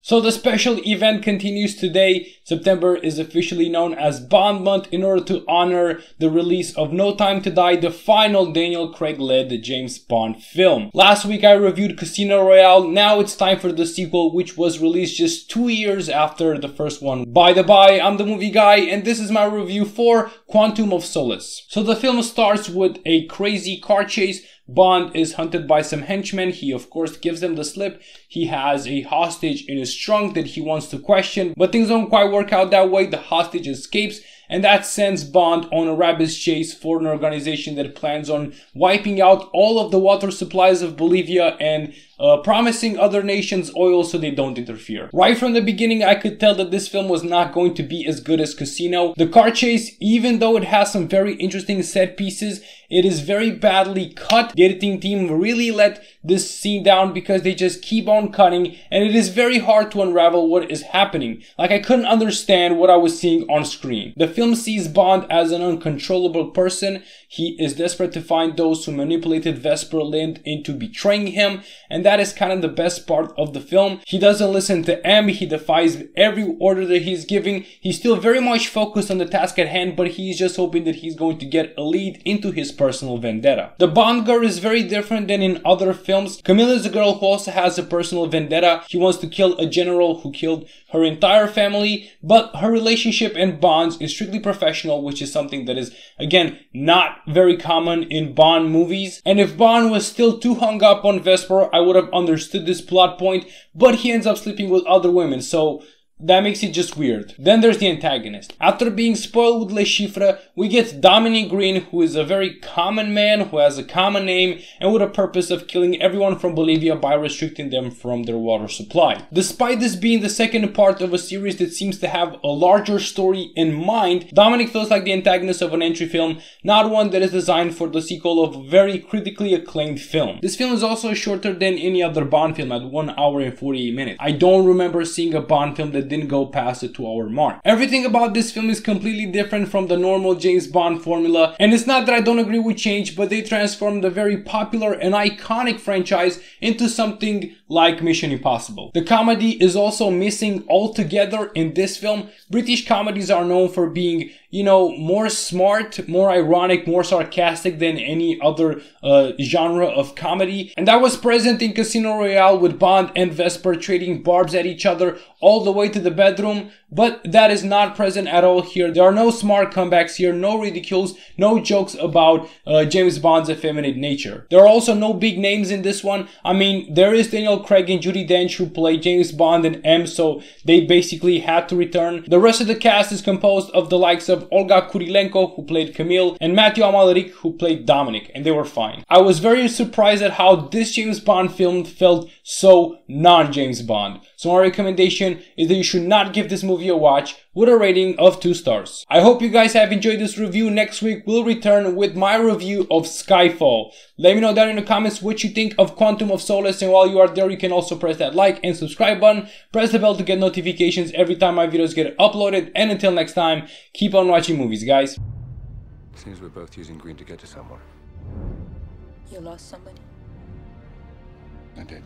So the special event continues today. September is officially known as Bond Month in order to honor the release of No Time to Die, the final Daniel Craig-led James Bond film. Last week I reviewed Casino Royale. Now it's time for the sequel, which was released just 2 years after the first one. By the by, I'm the movie guy and this is my review for Quantum of Solace. So the film starts with a crazy car chase. Bond is hunted by some henchmen. He of course gives them the slip. He has a hostage in his trunk that he wants to question, but things don't quite work out that way. The hostage escapes, and that sends Bond on a rabbit's chase for an organization that plans on wiping out all of the water supplies of Bolivia and promising other nations oil so they don't interfere. Right from the beginning, I could tell that this film was not going to be as good as Casino. The car chase, even though it has some very interesting set pieces, it is very badly cut. The editing team really let this scene down because they just keep on cutting, and it is very hard to unravel what is happening. Like, I couldn't understand what I was seeing on screen. The film sees Bond as an uncontrollable person. He is desperate to find those who manipulated Vesper Lind into betraying him, and that is kind of the best part of the film. He doesn't listen to M. He defies every order that he's giving. He's still very much focused on the task at hand, but he's just hoping that he's going to get a lead into his personal vendetta. The Bond girl is very different than in other films. Camilla is a girl who also has a personal vendetta. He wants to kill a general who killed her entire family, but her relationship and Bond's is strictly professional, which is something that is, again, not very common in Bond movies. And if Bond was still too hung up on Vesper, I would have understood this plot point, but he ends up sleeping with other women, so that makes it just weird. Then there's the antagonist. After being spoiled with Le Chiffre, we get Dominic Green, who is a very common man, who has a common name, and with a purpose of killing everyone from Bolivia by restricting them from their water supply. Despite this being the second part of a series that seems to have a larger story in mind, Dominic feels like the antagonist of an entry film, not one that is designed for the sequel of a very critically acclaimed film. This film is also shorter than any other Bond film at 1 hour and 48 minutes. I don't remember seeing a Bond film that didn't go past the 2-hour mark. Everything about this film is completely different from the normal James Bond formula, and it's not that I don't agree with change, but they transformed a very popular and iconic franchise into something like Mission Impossible. The comedy is also missing altogether in this film. British comedies are known for being, you know, more smart, more ironic, more sarcastic than any other genre of comedy. And that was present in Casino Royale with Bond and Vesper trading barbs at each other all the way to the bedroom. But that is not present at all here. There are no smart comebacks here, no ridicules, no jokes about James Bond's effeminate nature. There are also no big names in this one. I mean, there is Daniel Craig and Judi Dench who play James Bond and M, so they basically had to return. The rest of the cast is composed of the likes of Olga Kurilenko, who played Camille, and Matthew Amalric, who played Dominic, and they were fine. I was very surprised at how this James Bond film felt so non-James Bond. So my recommendation is that you should not give this movie a watch, with a rating of 2 stars. I hope you guys have enjoyed this review. Next week we'll return with my review of Skyfall. Let me know down in the comments what you think of Quantum of Solace, and while you are there you can also press that like and subscribe button, press the bell to get notifications every time my videos get uploaded, and until next time, keep on watching movies, guys. Seems we're both using green to get to somewhere. You lost somebody? I did.